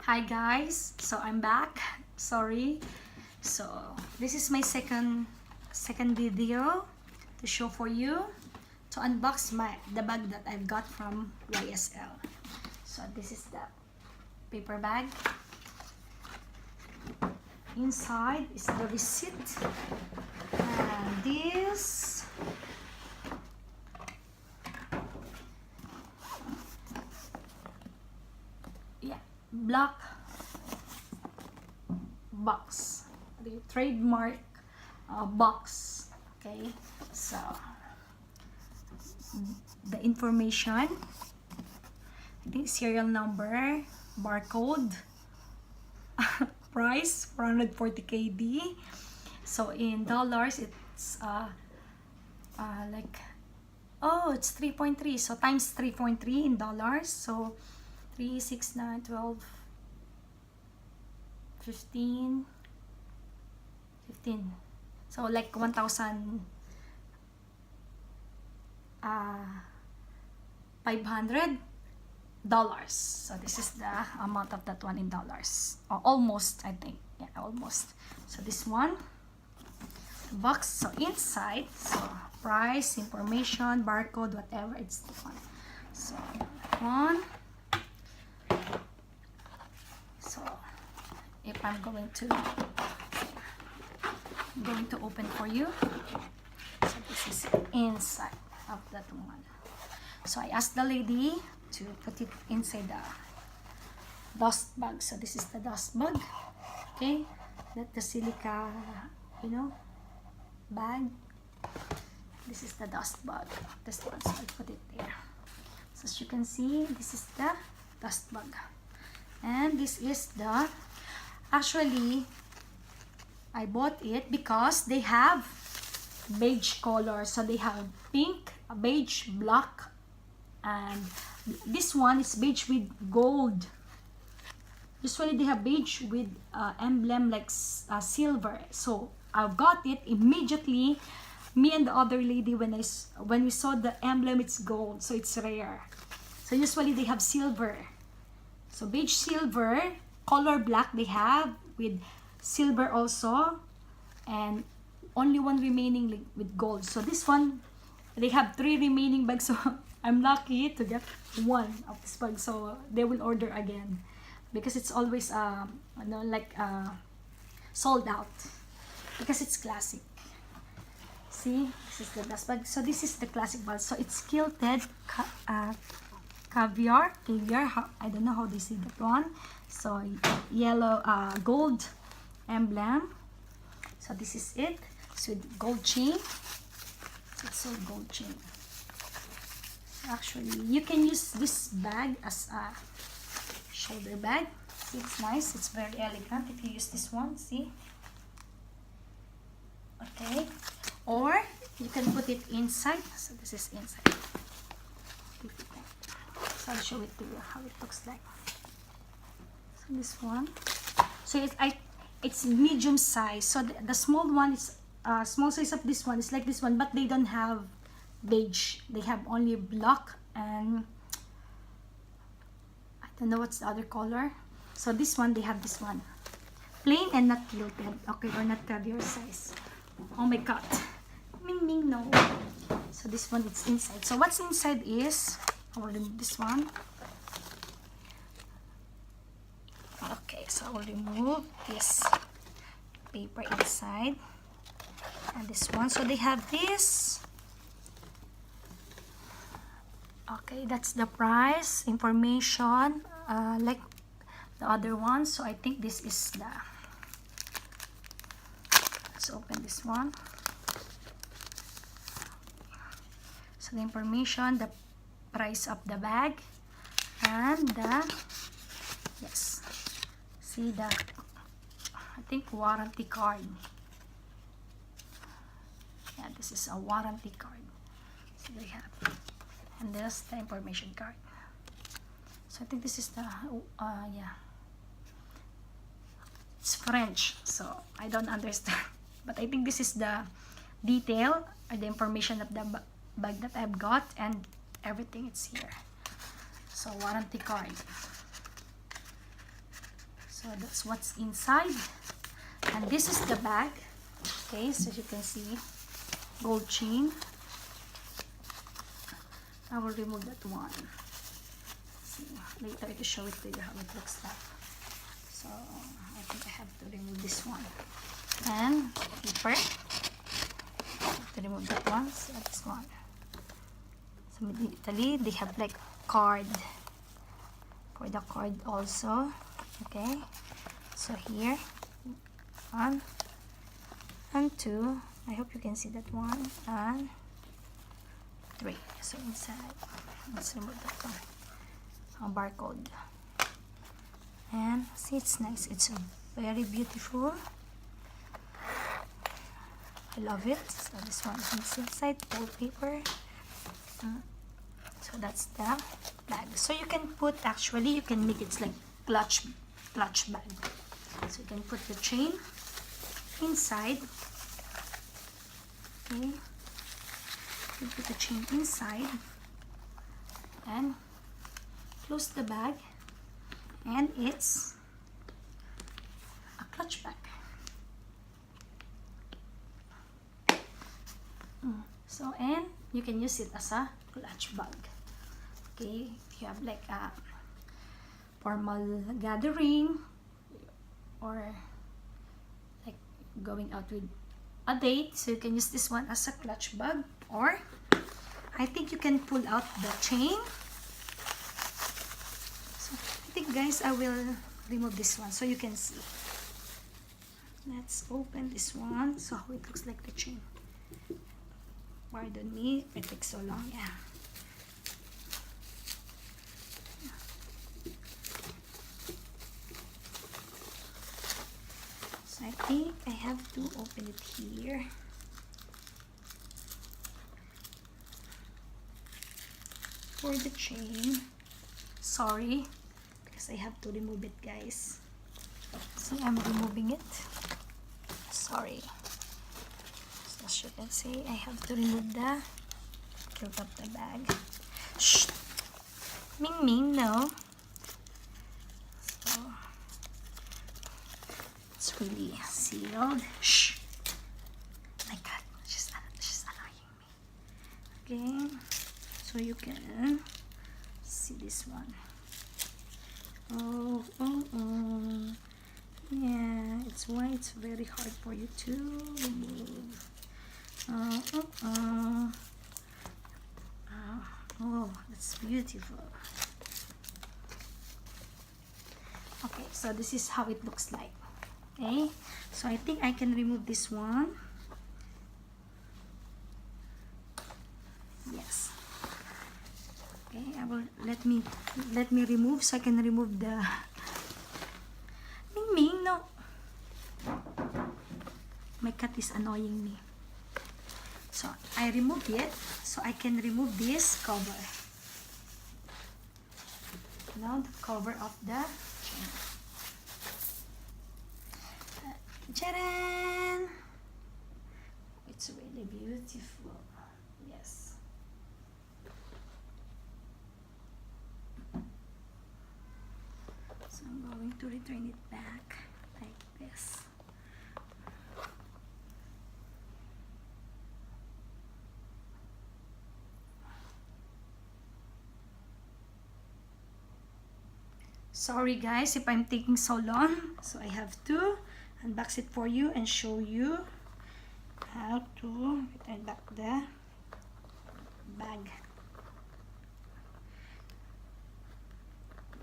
Hi guys, so I'm back. Sorry. So this is my second video to show for you, to unbox the bag that I've got from YSL. So this is the paper bag. Inside is the receipt, and this black box, the trademark box. Okay, so the information, I think serial number, barcode, price 440 KD. So in dollars it's like, oh, it's 3.3, so times 3.3 in dollars, so 3, 6, 9, 12, 15, so like 1,500. So this is the amount of that one in dollars, or almost, I think. Yeah, almost. So this one, the box. So inside, so price, information, barcode, whatever, it's the one. So one. So if I'm going to open for you, so this is inside of that one. So I asked the lady to put it inside the dust bag. So this is the dust bag. Okay, that the silica, bag. This is the dust bag. This one, so I put it there. So as you can see, this is the dust bag. And this is the, actually, I bought it because they have beige color. So they have pink, beige, black, and this one is beige with gold. Usually they have beige with emblem like silver. So I got it immediately. Me and the other lady, when we saw the emblem, it's gold, so it's rare. So usually they have silver. So beige silver, color black they have with silver also, and only one remaining with gold. So this one, they have 3 remaining bags, so I'm lucky to get one of this bag. So they will order again because it's always sold out because it's classic. See, this is the dust bag. So this is the classic bag. So it's quilted caviar. I don't know how they say that one. So yellow, gold emblem. So this is it. So with gold chain. It's all gold chain. Actually, you can use this bag as a shoulder bag. See, it's nice. It's very elegant if you use this one. See. Okay. Or you can put it inside. So this is inside. So I'll show it to you how it looks like. So this one. So it's medium size. So the small one is small size of this one is like this one, but they don't have beige. They have only black and I don't know what's the other color. So this one, they have this one, plain and not quilted. Okay, or not caviar size. Oh my god. Ming ming, no. So this one, it's inside. So what's inside is, I will remove this one. Okay, so I will remove this paper inside and this one. So they have this. Okay, that's the price, information, like the other one. So I think this is the, let's open this one. So the information, the price of the bag, and the, yes, see the, I think warranty card. Yeah, this is a warranty card. So they have, and there's the information card. So I think this is the, yeah, it's French, so I don't understand. But I think this is the detail or the information of the bag that I've got, and everything it's here. So warranty card. So that's what's inside. And this is the bag. Okay, so you can see gold chain. I will remove that one. See, later I will show it to you how it looks like. So I think I have to remove this one. And paper. I have to remove that one. So this one. So in Italy, they have like card. For the card also. Okay. So here, 1 and 2. I hope you can see that one. And 3. So inside, let's remove that one. A barcode. And see, it's nice. It's very beautiful. I love it. So this one is inside wallpaper. So that's the bag. So you can put, actually, you can make it like clutch bag. So you can put the chain inside. Okay. You put the chain inside and close the bag, and it's a clutch bag. So, and you can use it as a clutch bag. Okay, if you have like a formal gathering or like going out with a date, so you can use this one as a clutch bag. Or I think you can pull out the chain. So I think, guys, I will remove this one so you can see. Let's open this one. So how it looks like the chain. Pardon me, it takes so long. Yeah. So I think I have to open it here. For the chain. Sorry, because I have to remove it, guys. See, I'm removing it. Sorry. So as you can see, I have to remove the tilt up the bag. Shh! Ming Ming, no. So it's really sealed. Shh! My God, she's annoying me. Okay. So you can see this one. Oh. Yeah, it's why it's very hard for you to remove. Oh, that's beautiful. Okay, so this is how it looks like. Okay, so I think I can remove this one. Yes. Okay, I will let me remove so I can remove the Ming Ming, no. My cat is annoying me. So I removed it so I can remove this cover. Now the cover of the chain. Tcharan! It's really beautiful. Yes. So I'm going to return it back like this. Sorry guys if I'm taking so long, so I have to unbox it for you and show you how to return back the bag.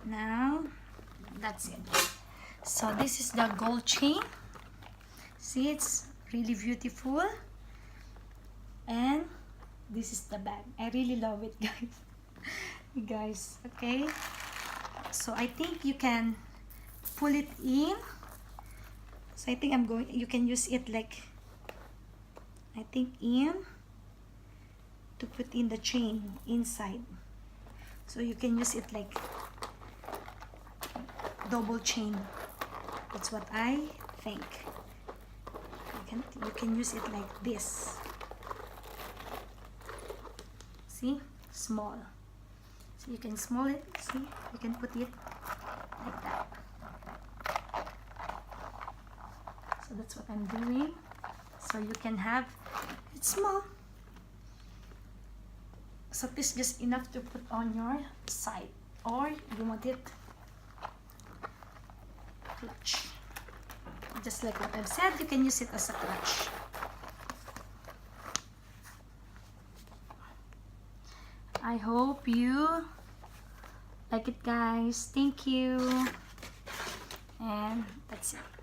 Now that's it. So this is the gold chain. See, it's really beautiful, and this is the bag. I really love it, guys. Okay, so I think you can pull it in. So I think you can use it like, I think in to put in the chain inside. So you can use it like double chain. That's what I think. You can use it like this. See, small. So you can small it. See, you can put it like that. So that's what I'm doing. So you can have, it's small. So this is just enough to put on your side, or you want it clutch. Just like what I've said, you can use it as a clutch. I hope you like it, guys. Thank you. And that's it.